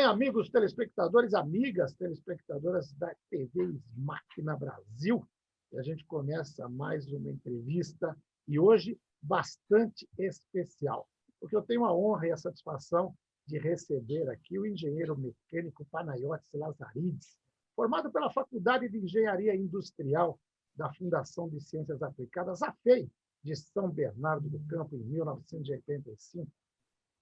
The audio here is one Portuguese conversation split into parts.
amigos telespectadores, amigas telespectadoras da TV Máquina Brasil. E a gente começa mais uma entrevista e hoje bastante especial, porque eu tenho a honra e a satisfação de receber aqui o engenheiro mecânico Panayotis Lazarides, formado pela Faculdade de Engenharia Industrial da Fundação de Ciências Aplicadas, a FEI, de São Bernardo do Campo, em 1985.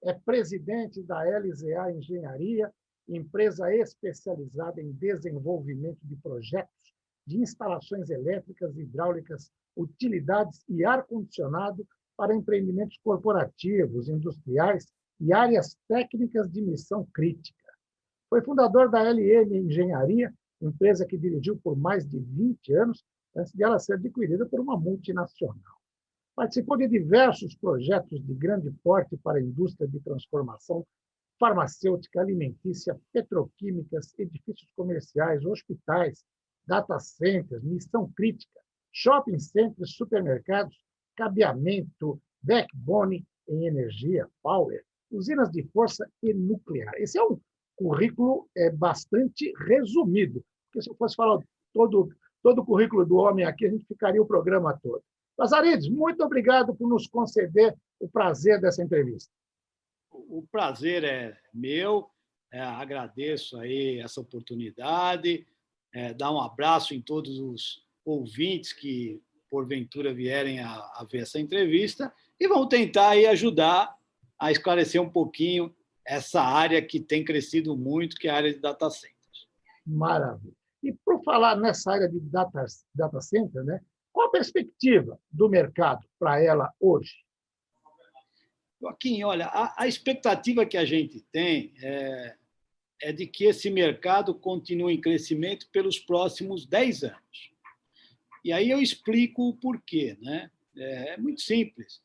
É presidente da LZA Engenharia, empresa especializada em desenvolvimento de projetos de instalações elétricas, hidráulicas, utilidades e ar-condicionado para empreendimentos corporativos, industriais e áreas técnicas de missão crítica. Foi fundador da LM Engenharia, empresa que dirigiu por mais de 20 anos, antes de ela ser adquirida por uma multinacional. Participou de diversos projetos de grande porte para a indústria de transformação farmacêutica, alimentícia, petroquímicas, edifícios comerciais, hospitais, data centers, missão crítica, shopping centers, supermercados, cabeamento, backbone em energia, power, usinas de força e nuclear. Esse é um currículo bastante resumido, porque se eu fosse falar todo o currículo do homem aqui, a gente ficaria o programa todo. Lazarides, muito obrigado por nos conceder o prazer dessa entrevista. O prazer é meu, agradeço aí essa oportunidade, dar um abraço em todos os ouvintes que, porventura, vierem a ver essa entrevista e vamos tentar aí ajudar a esclarecer um pouquinho essa área que tem crescido muito, que é a área de data centers. Maravilha. E por falar nessa área de data center, né? Qual a perspectiva do mercado para ela hoje? Joaquim, olha, a expectativa que a gente tem é de que esse mercado continue em crescimento pelos próximos 10 anos. E aí eu explico o porquê, né? É muito simples.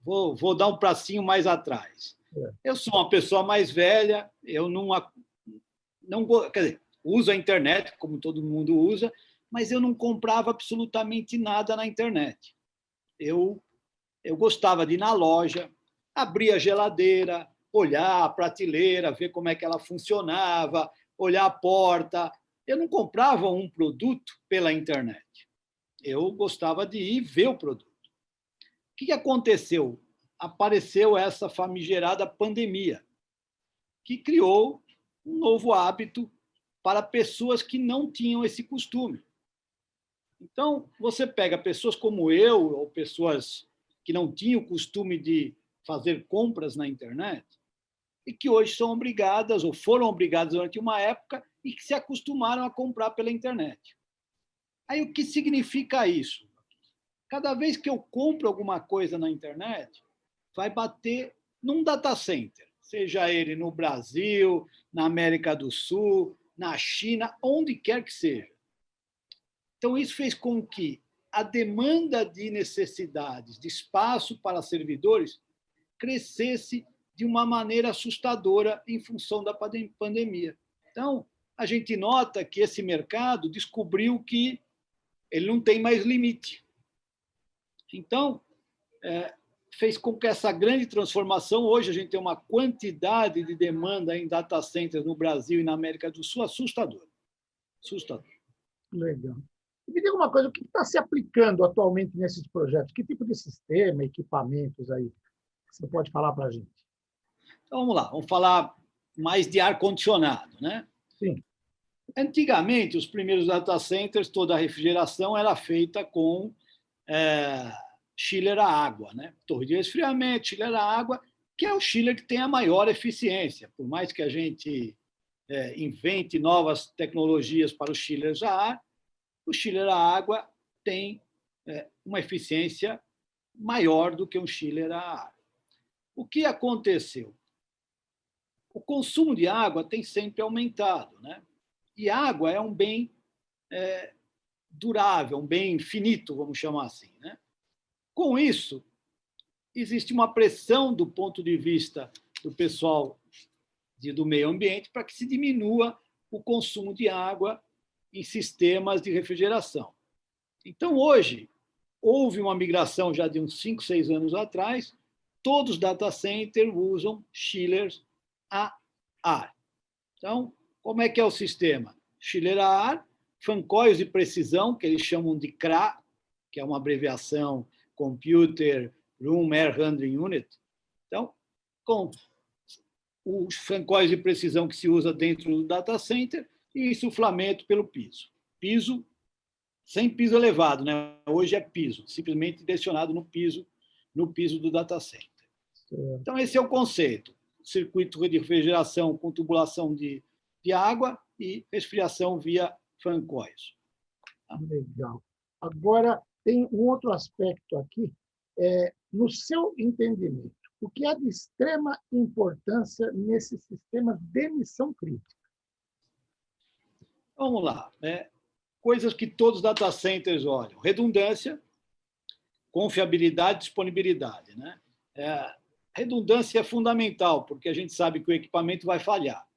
Vou dar um passinho mais atrás. Eu sou uma pessoa mais velha, eu não quer dizer, uso a internet, como todo mundo usa, mas eu não comprava absolutamente nada na internet. Eu gostava de ir na loja, abrir a geladeira, olhar a prateleira, ver como é que ela funcionava, olhar a porta. Eu não comprava um produto pela internet. Eu gostava de ir ver o produto. O que aconteceu? Apareceu essa famigerada pandemia, que criou um novo hábito para pessoas que não tinham esse costume. Então, você pega pessoas como eu, ou pessoas que não tinham o costume de fazer compras na internet, e que hoje são obrigadas, ou foram obrigadas durante uma época, e que se acostumaram a comprar pela internet. Aí, o que significa isso? Cada vez que eu compro alguma coisa na internet, vai bater num data center, seja ele no Brasil, na América do Sul, na China, onde quer que seja. Então, isso fez com que a demanda de necessidades, de espaço para servidores, crescesse de uma maneira assustadora em função da pandemia. Então, a gente nota que esse mercado descobriu que ele não tem mais limite. Então, fez com que essa grande transformação, hoje a gente tem uma quantidade de demanda em data centers no Brasil e na América do Sul assustadora. Assustador. Legal. E me diga uma coisa, o que está se aplicando atualmente nesses projetos? Que tipo de sistema, equipamentos aí que você pode falar para a gente? Então, vamos lá, vamos falar mais de ar-condicionado, né? Sim. Antigamente, os primeiros data centers, toda a refrigeração era feita com chiller a água, né? Torre de resfriamento, chiller a água, que é o chiller que tem a maior eficiência. Por mais que a gente invente novas tecnologias para os chillers a ar, o chiller a água tem uma eficiência maior do que um chiller a ar. O que aconteceu? O consumo de água tem sempre aumentado, né? E água é um bem durável, um bem finito, vamos chamar assim, né? Com isso, existe uma pressão do ponto de vista do pessoal do meio ambiente para que se diminua o consumo de água em sistemas de refrigeração. Então, hoje, houve uma migração já de uns 5, 6 anos atrás, todos os data centers usam chillers a ar. Então, como é que é o sistema? Chiller a ar, fancóis de precisão, que eles chamam de CRA, que é uma abreviação Computer Room Air Handling Unit. Então, com os fancóis de precisão que se usa dentro do data center e insuflamento pelo piso. Piso sem piso elevado, né? Hoje é piso, simplesmente direcionado no piso do data center. Então, esse é o conceito. Circuito de refrigeração com tubulação de água e resfriação via fancóis. Legal. Agora, tem um outro aspecto aqui. No seu entendimento, o que é de extrema importância nesses sistemas de emissão crítica? Vamos lá. Coisas que todos os data centers olham. Redundância, confiabilidade, disponibilidade. Né? Redundância é fundamental, porque a gente sabe que o equipamento vai falhar.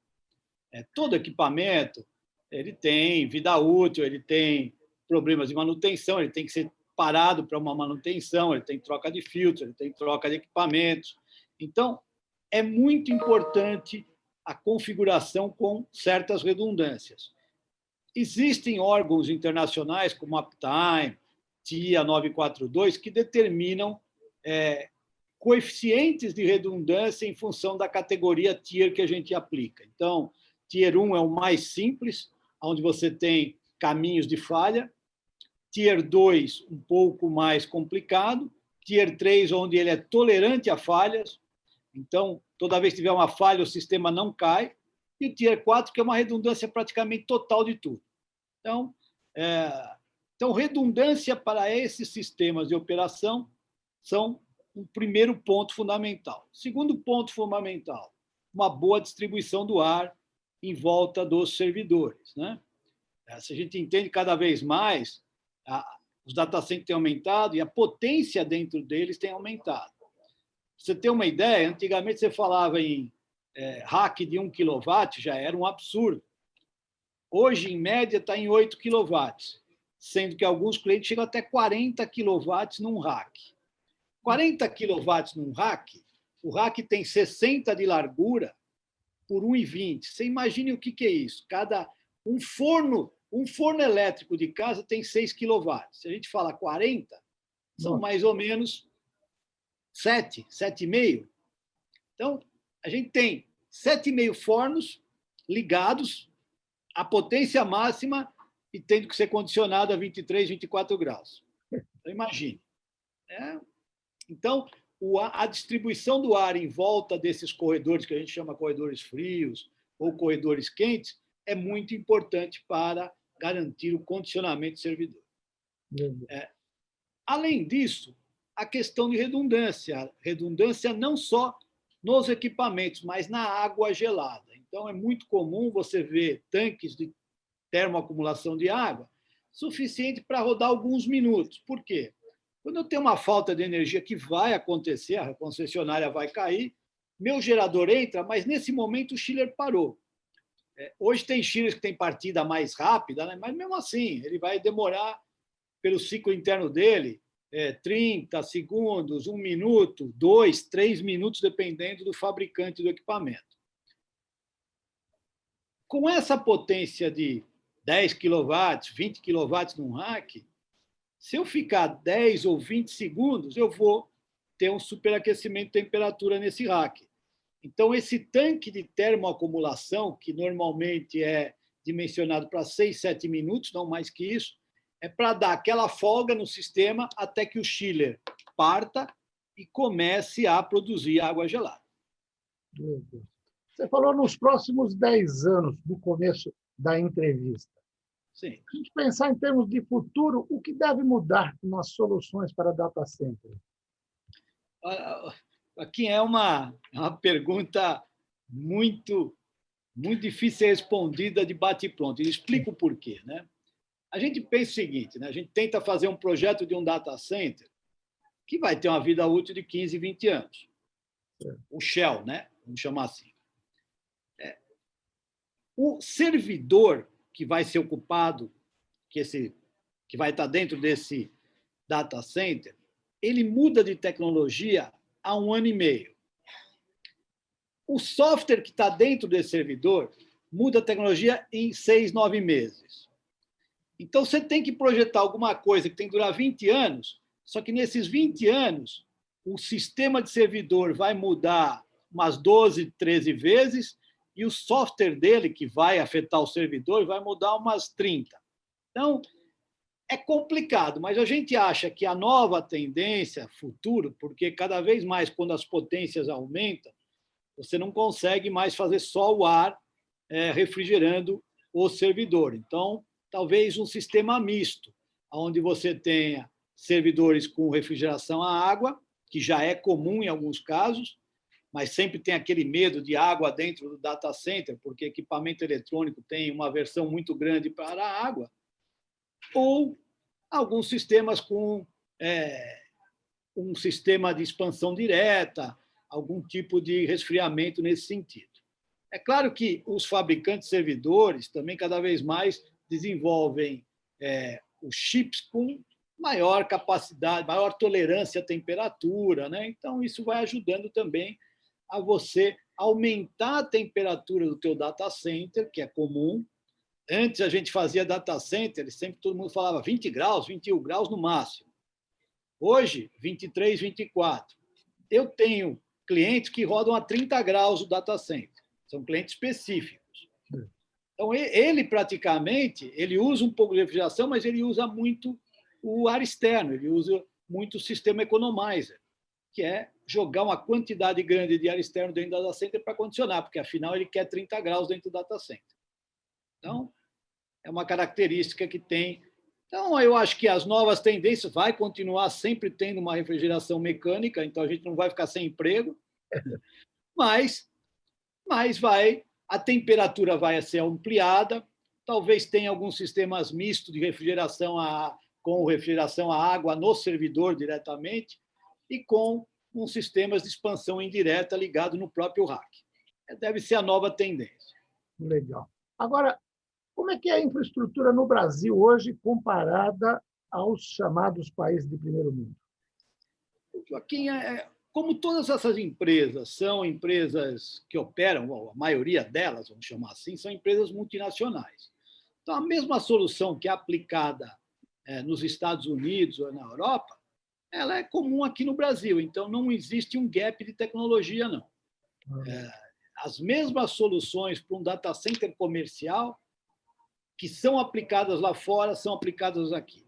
Todo equipamento ele tem vida útil, ele tem problemas de manutenção, ele tem que ser parado para uma manutenção, ele tem troca de filtros, ele tem troca de equipamentos. Então, é muito importante a configuração com certas redundâncias. Existem órgãos internacionais, como a Uptime, TIA 942, que determinam coeficientes de redundância em função da categoria Tier que a gente aplica. Então, Tier 1 é o mais simples, onde você tem caminhos de falha. Tier 2, um pouco mais complicado. Tier 3, onde ele é tolerante a falhas. Então, toda vez que tiver uma falha, o sistema não cai. E o Tier 4, que é uma redundância praticamente total de tudo. Então, redundância para esses sistemas de operação são um primeiro ponto fundamental. Segundo ponto fundamental, uma boa distribuição do ar em volta dos servidores. Né? Se a gente entende cada vez mais, os data centers têm aumentado e a potência dentro deles tem aumentado. Pra você ter uma ideia, antigamente você falava em rack de 1 kW, já era um absurdo. Hoje, em média, está em 8 kW, sendo que alguns clientes chegam até 40 kW num rack. 40 kW num rack, o rack tem 60 de largura por 1,20. Você imagine o que é isso? Um forno elétrico de casa tem 6 kW. Se a gente fala 40, são mais ou menos 7,5. Então, a gente tem 7,5 fornos ligados à potência máxima e tendo que ser condicionado a 23, 24 graus. Então, imagine. Então, a distribuição do ar em volta desses corredores, que a gente chama corredores frios ou corredores quentes, é muito importante para garantir o condicionamento do servidor. Além disso, a questão de redundância. Redundância não só nos equipamentos, mas na água gelada. Então, é muito comum você ver tanques de termoacumulação de água suficiente para rodar alguns minutos. Por quê? Quando eu tenho uma falta de energia que vai acontecer, a concessionária vai cair, meu gerador entra, mas nesse momento o chiller parou. Hoje tem chillers que tem partida mais rápida, né? Mas mesmo assim, ele vai demorar, pelo ciclo interno dele, 30 segundos, 1 minuto, 2, 3 minutos, dependendo do fabricante do equipamento. Com essa potência de 10 kW, 20 kW num rack, se eu ficar 10 ou 20 segundos, eu vou ter um superaquecimento de temperatura nesse rack. Então, esse tanque de termoacumulação, que normalmente é dimensionado para 6, 7 minutos, não mais que isso, é para dar aquela folga no sistema até que o chiller parta e comece a produzir água gelada. Meu Deus. Você falou nos próximos 10 anos, do começo da entrevista. Sim. Se a gente pensar em termos de futuro, o que deve mudar nas soluções para data center? Aqui é uma pergunta muito difícil de ser respondida de bate-pronto. E explico o porquê. Né? A gente pensa o seguinte, né? A gente tenta fazer um projeto de um data center que vai ter uma vida útil de 15, 20 anos. O shell, né? Vamos chamar assim. O servidor que vai ser ocupado, que vai estar dentro desse data center, ele muda de tecnologia há 1 ano e meio. O software que está dentro desse servidor muda a tecnologia em 6, 9 meses. Então, você tem que projetar alguma coisa que tem que durar 20 anos, só que nesses 20 anos, o sistema de servidor vai mudar umas 12, 13 vezes e o software dele, que vai afetar o servidor, vai mudar umas 30. Então, é complicado, mas a gente acha que a nova tendência, futuro, porque cada vez mais, quando as potências aumentam, você não consegue mais fazer só o ar refrigerando o servidor. Então, talvez um sistema misto, onde você tenha servidores com refrigeração a água, que já é comum em alguns casos, mas sempre tem aquele medo de água dentro do data center, porque equipamento eletrônico tem uma aversão muito grande para a água, ou alguns sistemas com um sistema de expansão direta, algum tipo de resfriamento nesse sentido. É claro que os fabricantes de servidores também cada vez mais desenvolvem os chips com maior capacidade, maior tolerância à temperatura, né? Então, isso vai ajudando também a você aumentar a temperatura do teu data center, que é comum. Antes a gente fazia data center, sempre todo mundo falava 20 graus, 21 graus no máximo. Hoje, 23, 24. Eu tenho clientes que rodam a 30 graus o data center. São clientes específicos. Então, ele praticamente, ele usa um pouco de refrigeração, mas ele usa muito o ar externo, ele usa muito o sistema economizer, que é jogar uma quantidade grande de ar externo dentro do data center para condicionar, porque, afinal, ele quer 30 graus dentro do data center. Então, é uma característica que tem. Então, eu acho que as novas tendências vai continuar sempre tendo uma refrigeração mecânica, então a gente não vai ficar sem emprego, mas a temperatura vai ser ampliada, talvez tenha alguns sistemas mistos de refrigeração com refrigeração à água no servidor diretamente e com uns sistemas de expansão indireta ligado no próprio rack. Deve ser a nova tendência. Legal. Agora, como é que é a infraestrutura no Brasil hoje comparada aos chamados países de primeiro mundo? Joaquim, como todas essas empresas são empresas que operam, a maioria delas, vamos chamar assim, são empresas multinacionais. Então, a mesma solução que é aplicada nos Estados Unidos ou na Europa, ela é comum aqui no Brasil. Então, não existe um gap de tecnologia, não. As mesmas soluções para um data center comercial que são aplicadas lá fora são aplicadas aqui.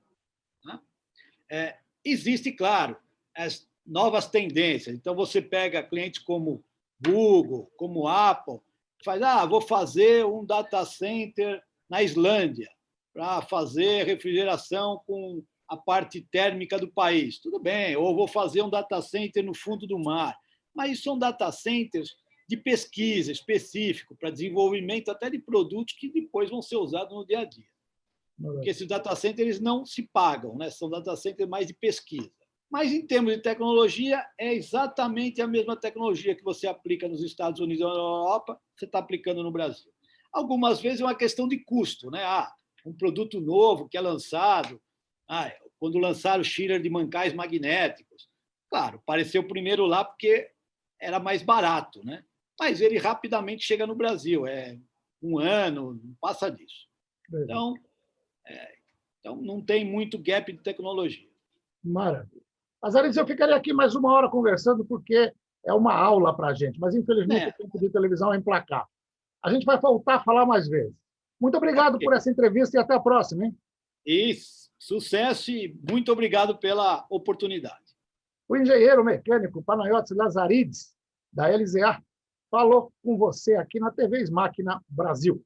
Existe, claro, as novas tendências. Então, você pega clientes como Google, como Apple, faz, vou fazer um data center na Islândia para fazer refrigeração com a parte térmica do país. Tudo bem, ou vou fazer um data center no fundo do mar. Mas isso são data centers de pesquisa específico para desenvolvimento até de produtos que depois vão ser usados no dia a dia. Porque esses data centers eles não se pagam, né? São data centers mais de pesquisa. Mas, em termos de tecnologia, é exatamente a mesma tecnologia que você aplica nos Estados Unidos ou na Europa, você está aplicando no Brasil. Algumas vezes é uma questão de custo, né? Um produto novo que é lançado, quando lançaram o chiller de mancais magnéticos. Claro, apareceu primeiro lá porque era mais barato, né? Mas ele rapidamente chega no Brasil. É um ano, não passa disso. Então, não tem muito gap de tecnologia. Maravilha. Azarizes, eu ficaria aqui mais uma hora conversando, porque é uma aula para a gente, mas, infelizmente, o tempo de televisão é implacável. A gente vai voltar a falar mais vezes. Muito obrigado por essa entrevista e até a próxima, hein? Sucesso e muito obrigado pela oportunidade. O engenheiro mecânico Panayotis Lazaridis, da LZA, falou com você aqui na TV Máquina Brasil.